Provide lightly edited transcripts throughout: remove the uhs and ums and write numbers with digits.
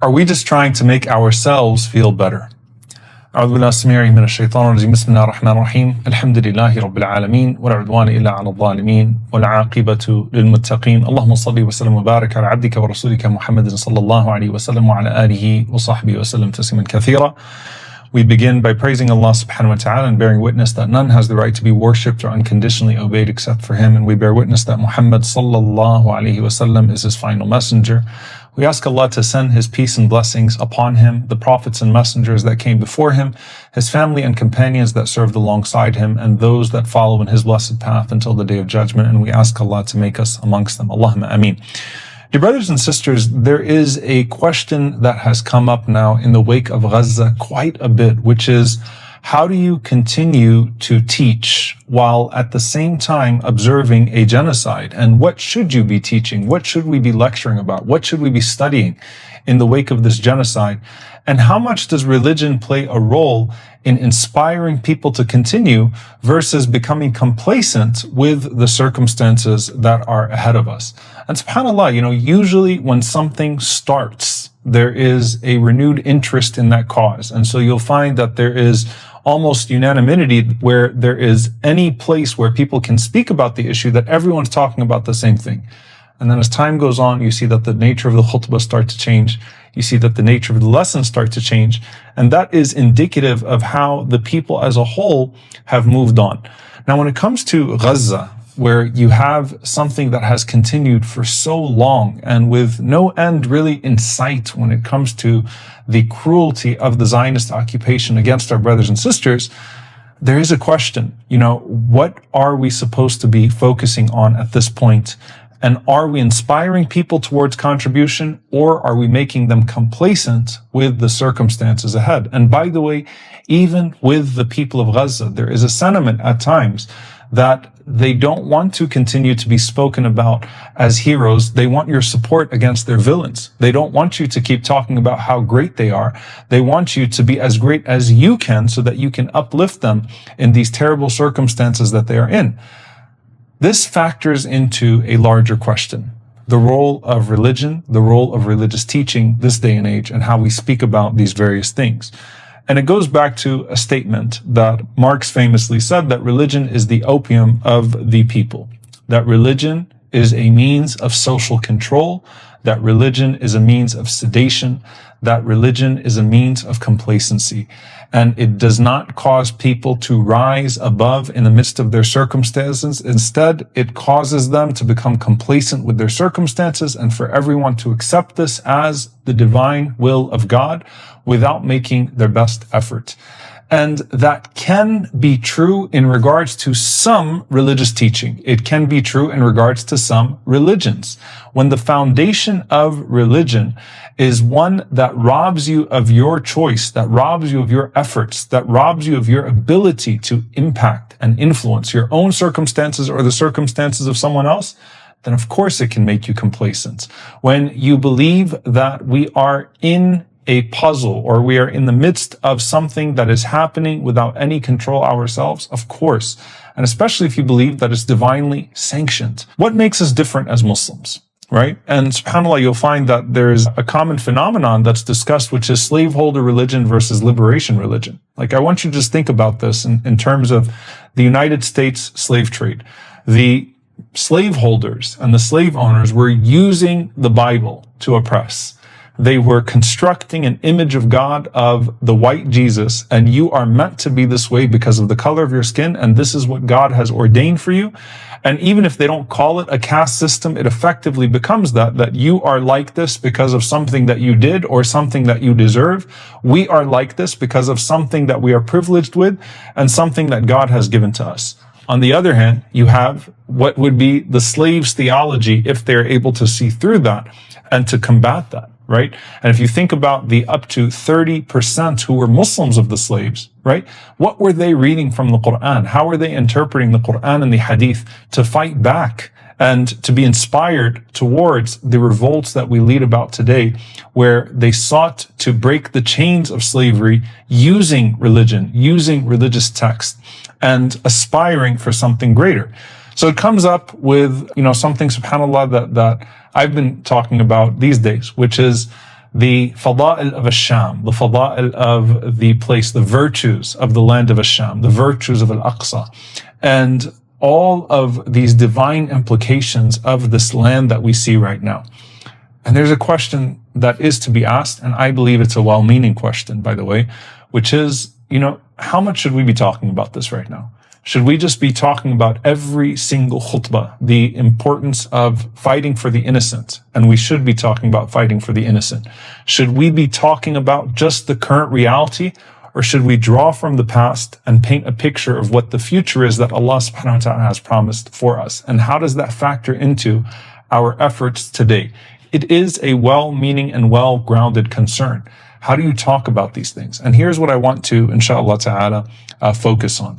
Are we just trying to make ourselves feel better? أعوذ بالله السميع من الشيطان الرجيم بسم الله الرحمن الرحيم الحمد لله رب العالمين ولا عدوان إلا على الظالمين والعاقبة للمتقين اللهم صل وسلم وبارك على عبدك ورسولك محمد صلى الله عليه وسلم وعلى آله وصحبه وسلم تسليما كثيرا. We begin by praising Allah subhanahu wa ta'ala and bearing witness that none has the right to be worshipped or unconditionally obeyed except for Him, and we bear witness that Muhammad sallallahu alayhi wasallam is His final messenger. We ask Allah to send His peace and blessings upon Him, the prophets and messengers that came before Him, His family and companions that served alongside Him, and those that follow in His blessed path until the Day of Judgment. And we ask Allah to make us amongst them. Allahumma ameen. Dear brothers and sisters, there is a question that has come up now in the wake of Gaza quite a bit, which is, how do you continue to teach while at the same time observing a genocide? And what should you be teaching? What should we be lecturing about? What should we be studying in the wake of this genocide? And how much does religion play a role in inspiring people to continue versus becoming complacent with the circumstances that are ahead of us? And subhanAllah, usually when something starts, there is a renewed interest in that cause. And so you'll find that there is almost unanimity where there is any place where people can speak about the issue, that everyone's talking about the same thing. And then as time goes on, you see that the nature of the khutbah start to change. You see that the nature of the lessons start to change. And that is indicative of how the people as a whole have moved on. Now, when it comes to Gaza, where you have something that has continued for so long and with no end really in sight when it comes to the cruelty of the Zionist occupation against our brothers and sisters, there is a question, what are we supposed to be focusing on at this point? And are we inspiring people towards contribution, or are we making them complacent with the circumstances ahead? And by the way, even with the people of Gaza, there is a sentiment at times that they don't want to continue to be spoken about as heroes. They want your support against their villains. They don't want you to keep talking about how great they are. They want you to be as great as you can so that you can uplift them in these terrible circumstances that they are in. This factors into a larger question: the role of religion, the role of religious teaching this day and age, and how we speak about these various things. And it goes back to a statement that Marx famously said, that religion is the opium of the people, that religion is a means of social control, that religion is a means of sedation, that religion is a means of complacency. And it does not cause people to rise above in the midst of their circumstances. Instead, it causes them to become complacent with their circumstances and for everyone to accept this as the divine will of God without making their best effort. And that can be true in regards to some religious teaching. It can be true in regards to some religions. When the foundation of religion is one that robs you of your choice, that robs you of your efforts, that robs you of your ability to impact and influence your own circumstances or the circumstances of someone else, then of course it can make you complacent. When you believe that we are in a puzzle, or we are in the midst of something that is happening without any control ourselves, of course, and especially if you believe that it's divinely sanctioned. What makes us different as Muslims, right? And subhanAllah, you'll find that there's a common phenomenon that's discussed, which is slaveholder religion versus liberation religion. Like, I want you to just think about this in terms of the United States slave trade. The slaveholders and the slave owners were using the Bible to oppress. They were constructing an image of God of the white Jesus, and you are meant to be this way because of the color of your skin, and this is what God has ordained for you. And even if they don't call it a caste system, it effectively becomes that you are like this because of something that you did or something that you deserve. We are like this because of something that we are privileged with and something that God has given to us. On the other hand, you have what would be the slave's theology, if they're able to see through that and to combat that. Right? And if you think about the up to 30% who were Muslims of the slaves, right? What were they reading from the Quran? How were they interpreting the Quran and the Hadith to fight back and to be inspired towards the revolts that we read about today, where they sought to break the chains of slavery using religion, using religious text, and aspiring for something greater? So it comes up with, something, subhanAllah, that I've been talking about these days, which is the fada'il of Asham, the fada'il of the place, the virtues of the land of Asham, the virtues of Al-Aqsa, and all of these divine implications of this land that we see right now. And there's a question that is to be asked, and I believe it's a well-meaning question, by the way, which is, how much should we be talking about this right now? Should we just be talking about every single khutbah, the importance of fighting for the innocent? And we should be talking about fighting for the innocent. Should we be talking about just the current reality? Or should we draw from the past and paint a picture of what the future is that Allah subhanahu wa ta'ala has promised for us? And how does that factor into our efforts today? It is a well-meaning and well-grounded concern. How do you talk about these things? And here's what I want to, inshallah ta'ala, focus on.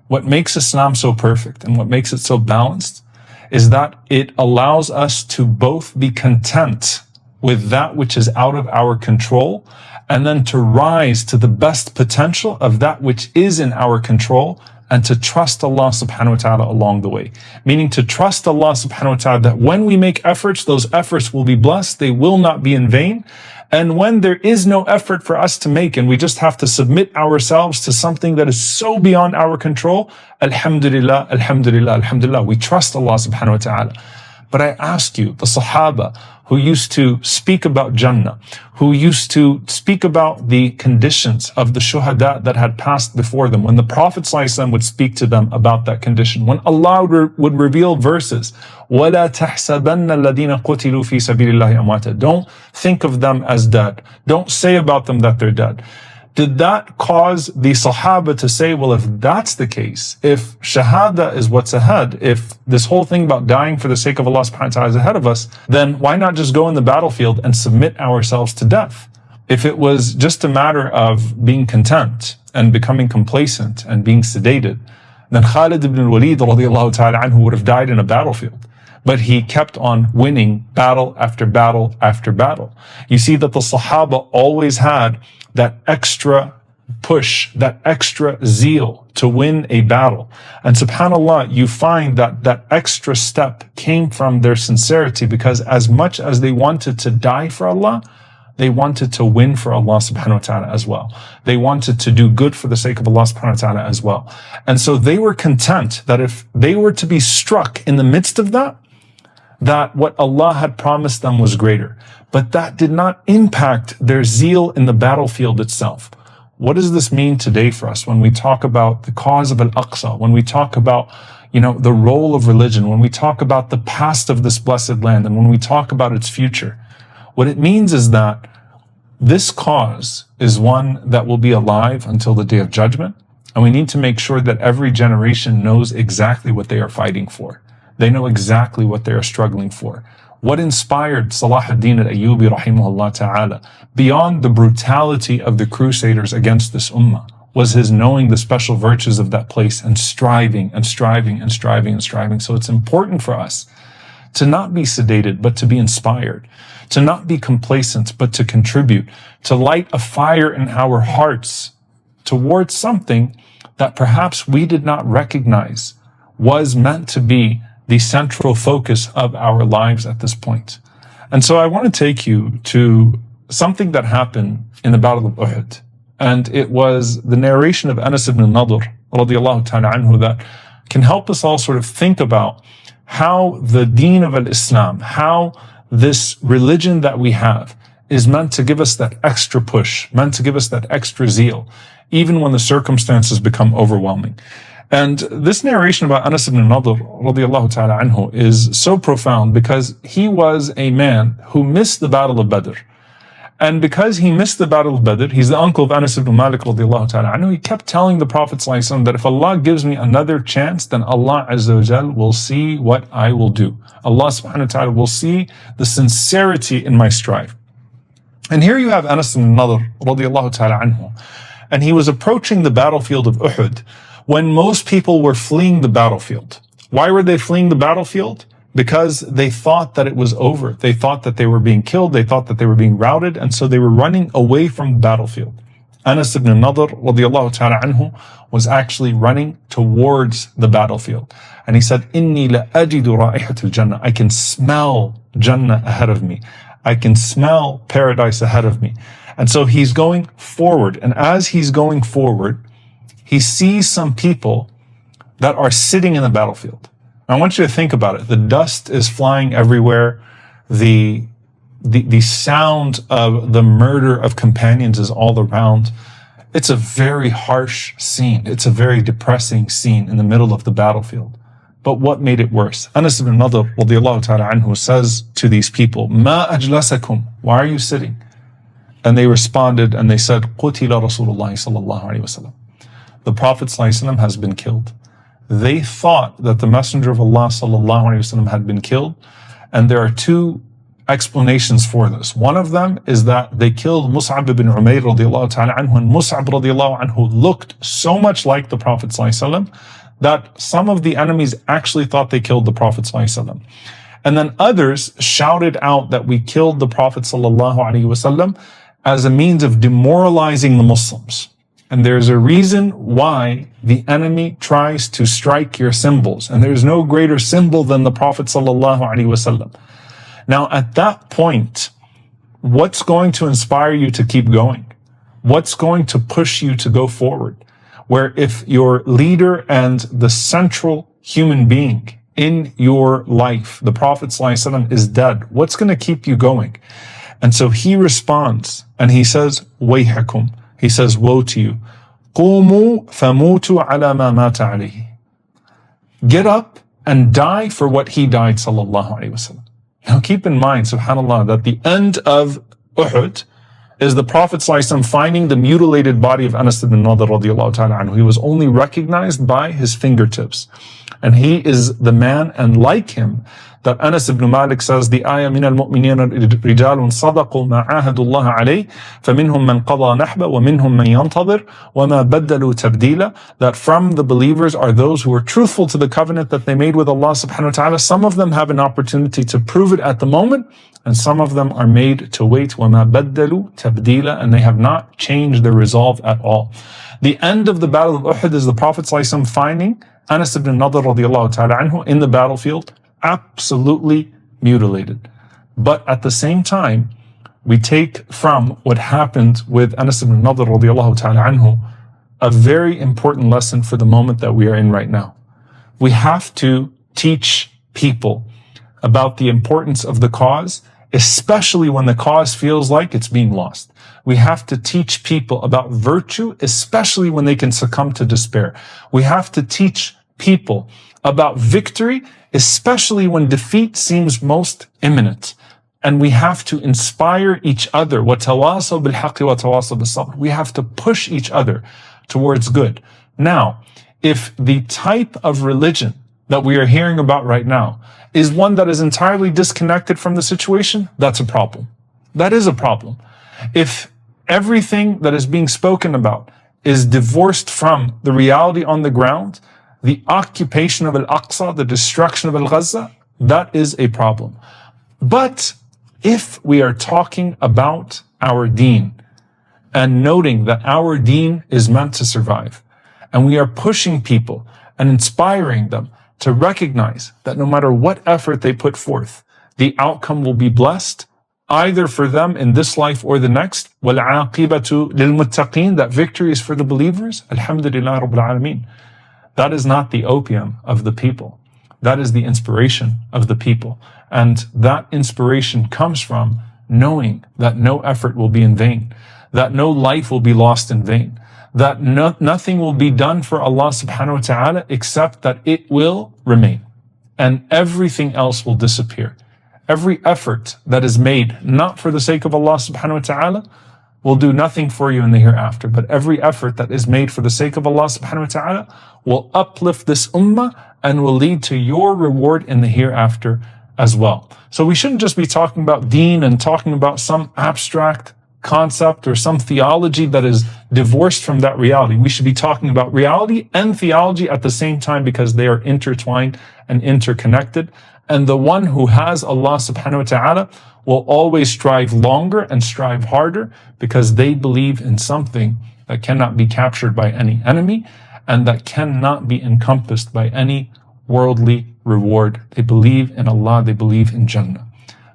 What makes Islam so perfect and what makes it so balanced is that it allows us to both be content with that which is out of our control and then to rise to the best potential of that which is in our control and to trust Allah subhanahu wa ta'ala along the way. Meaning to trust Allah subhanahu wa ta'ala that when we make efforts, those efforts will be blessed, they will not be in vain. And when there is no effort for us to make and we just have to submit ourselves to something that is so beyond our control, alhamdulillah, alhamdulillah, alhamdulillah, we trust Allah subhanahu wa ta'ala. But I ask you, the Sahaba who used to speak about Jannah, who used to speak about the conditions of the shuhada that had passed before them, when the Prophet ﷺ would speak to them about that condition, when Allah would reveal verses, وَلَا تَحْسَبَنَّ الَّذِينَ قُتِلُوا فِي سَبِيلِ اللَّهِ أَمْوَاتًا. Don't think of them as dead. Don't say about them that they're dead. Did that cause the Sahaba to say, well, if that's the case, if Shahada is what's ahead, if this whole thing about dying for the sake of Allah subhanahu wa ta'ala is ahead of us, then why not just go in the battlefield and submit ourselves to death? If it was just a matter of being content and becoming complacent and being sedated, then Khalid ibn al-Walid radiallahu ta'ala anhu would have died in a battlefield. But he kept on winning battle after battle after battle. You see that the Sahaba always had that extra push, that extra zeal to win a battle. And subhanAllah, you find that that extra step came from their sincerity, because as much as they wanted to die for Allah, they wanted to win for Allah subhanahu wa ta'ala as well. They wanted to do good for the sake of Allah subhanahu wa ta'ala as well. And so they were content that if they were to be struck in the midst of that, that what Allah had promised them was greater. But that did not impact their zeal in the battlefield itself. What does this mean today for us when we talk about the cause of Al-Aqsa, when we talk about, the role of religion, when we talk about the past of this blessed land, and when we talk about its future? What it means is that this cause is one that will be alive until the day of judgment, and we need to make sure that every generation knows exactly what they are fighting for. They know exactly what they are struggling for. What inspired Salah ad-Din al-Ayyubi rahimahullah ta'ala, beyond the brutality of the crusaders against this ummah, was his knowing the special virtues of that place and striving and striving and striving and striving. So it's important for us to not be sedated, but to be inspired, to not be complacent, but to contribute, to light a fire in our hearts towards something that perhaps we did not recognize was meant to be the central focus of our lives at this point. And so I want to take you to something that happened in the Battle of Uhud. And it was the narration of Anas ibn Nadr radiallahu ta'ala anhu that can help us all sort of think about how the deen of al-Islam, how this religion that we have is meant to give us that extra push, meant to give us that extra zeal, even when the circumstances become overwhelming. And this narration about Anas ibn Nadr radiallahu ta'ala anhu is so profound because he was a man who missed the Battle of Badr. And because he missed the Battle of Badr, he's the uncle of Anas ibn Malik radiallahu ta'ala anhu, he kept telling the Prophet ﷺ that if Allah gives me another chance, then Allah Azza wa Jal will see what I will do. Allah subhanahu wa ta'ala will see the sincerity in my strive. And here you have Anas ibn Nadr radiallahu ta'ala anhu. And he was approaching the battlefield of Uhud when most people were fleeing the battlefield. Why were they fleeing the battlefield? Because they thought that it was over. They thought that they were being killed. They thought that they were being routed. And so they were running away from the battlefield. Anas ibn Nadr radiallahu ta'ala anhu was actually running towards the battlefield. And he said, Inni la ajidu ra'ihat al-Jannah. I can smell Jannah ahead of me. I can smell paradise ahead of me. And so he's going forward. And as he's going forward, he sees some people that are sitting in the battlefield. I want you to think about it. The dust is flying everywhere. The sound of the murder of companions is all around. It's a very harsh scene. It's a very depressing scene in the middle of the battlefield. But what made it worse? Anas ibn Nadr radiyallahu ta'ala anhu says to these people, "Ma ajlasakum?" Why are you sitting? And they responded and they said, "Qutila Rasulullah sallallahu alaihi wasallam." The Prophet sallallahu alaihi wasallam has been killed. They thought that the Messenger of Allah sallallahu alaihi wasallam had been killed, and there are two explanations for this. One of them is that they killed Mus'ab ibn Umayr radiyallahu ta'ala anhu, and Mus'ab radiyallahu anhu looked so much like the Prophet sallallahu alaihi wasallam that some of the enemies actually thought they killed the Prophet sallallahu alaihi wasallam. And then others shouted out that we killed the Prophet sallallahu alaihi wasallam as a means of demoralizing the Muslims. And there's a reason why the enemy tries to strike your symbols. And there's no greater symbol than the Prophet sallallahu alaihi wasallam. Now, at that point, what's going to inspire you to keep going? What's going to push you to go forward? Where if your leader and the central human being in your life, the Prophet ﷺ, is dead, what's going to keep you going? And so he responds and he says, "Wayhakum." He says, "Woe to you. Qumu famutu ala ma mata alayhi." Get up and die for what he died, sallallahu alaihi wasallam. Now keep in mind, subhanAllah, that the end of Uhud is the Prophet ﷺ finding the mutilated body of Anas ibn Nadr radiyallahu ta'ala anhu. He was only recognized by his fingertips. And he is the man, and like him, that Anas ibn Malik says, the ayah, min al-mu'minina rijalun sadaqu ma ahadullah alayh, faminhum man qada nahba, wa minhum man yantadir, wa ma baddalu tabdila, that from the believers are those who are truthful to the covenant that they made with Allah subhanahu wa ta'ala. Some of them have an opportunity to prove it at the moment, and some of them are made to wait, wa ma baddalu tabdila, and they have not changed their resolve at all. The end of the battle of Uhud is the Prophet ﷺ finding Anas ibn Nadr radiyallahu ta'ala anhu in the battlefield, absolutely mutilated. But at the same time, we take from what happened with Anas ibn Nadr radiyallahu ta'ala anhu a very important lesson for the moment that we are in right now. We have to teach people about the importance of the cause, especially when the cause feels like it's being lost. We have to teach people about virtue, especially when they can succumb to despair. We have to teach people about victory, especially when defeat seems most imminent. And we have to inspire each other. وَتَوَاصَوْا بِالْحَقِّ وَتَوَاصَوْا بِالصَّبْرِ. We have to push each other towards good. Now, if the type of religion that we are hearing about right now is one that is entirely disconnected from the situation, that's a problem. That is a problem. If everything that is being spoken about is divorced from the reality on the ground, the occupation of Al-Aqsa, the destruction of Al-Ghazza, that is a problem. But if we are talking about our deen and noting that our deen is meant to survive, and we are pushing people and inspiring them to recognize that no matter what effort they put forth, the outcome will be blessed, either for them in this life or the next. وَالْعَاقِبَةُ لِلْمُتَّقِينَ, that victory is for the believers. Alhamdulillah Rabbil Alameen. That is not the opium of the people. That is the inspiration of the people. And that inspiration comes from knowing that no effort will be in vain, that no life will be lost in vain, that nothing will be done for Allah subhanahu wa ta'ala except that it will remain, and everything else will disappear. Every effort that is made not for the sake of Allah subhanahu wa ta'ala will do nothing for you in the hereafter, but every effort that is made for the sake of Allah subhanahu wa ta'ala will uplift this ummah and will lead to your reward in the hereafter as well. So we shouldn't just be talking about deen and talking about some abstract concept or some theology that is divorced from that reality. We should be talking about reality and theology at the same time, because they are intertwined and interconnected. And the one who has Allah subhanahu wa ta'ala will always strive longer and strive harder, because they believe in something that cannot be captured by any enemy and that cannot be encompassed by any worldly reward. They believe in Allah, they believe in Jannah.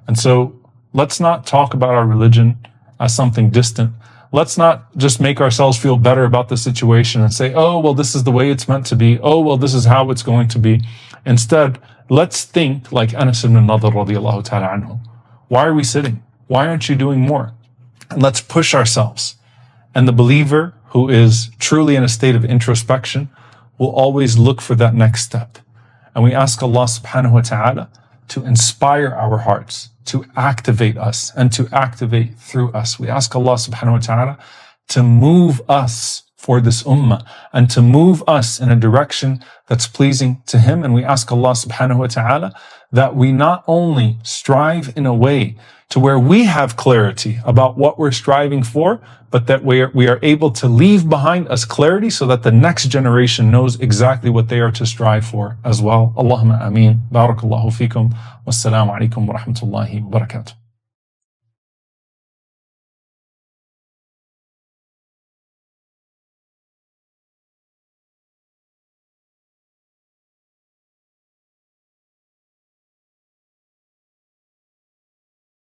And so Let's not talk about our religion as something distant. Let's not just make ourselves feel better about the situation and say, oh, well, this is the way it's meant to be. Oh, well, this is how it's going to be. Instead, let's think like Anas ibn Nadr radiallahu ta'ala anhu. Why are we sitting? Why aren't you doing more? And let's push ourselves. And the believer who is truly in a state of introspection will always look for that next step. And we ask Allah subhanahu wa ta'ala to inspire our hearts, to activate us, and to activate through us. We ask Allah subhanahu wa ta'ala to move us for this ummah and to move us in a direction that's pleasing to Him. And we ask Allah subhanahu wa ta'ala that we not only strive in a way to where we have clarity about what we're striving for, but that we are able to leave behind us clarity so that the next generation knows exactly what they are to strive for as well. Allahumma ameen. Barakallahu feekum. Wassalamu alaikum wa rahmatullahi wa barakatuh.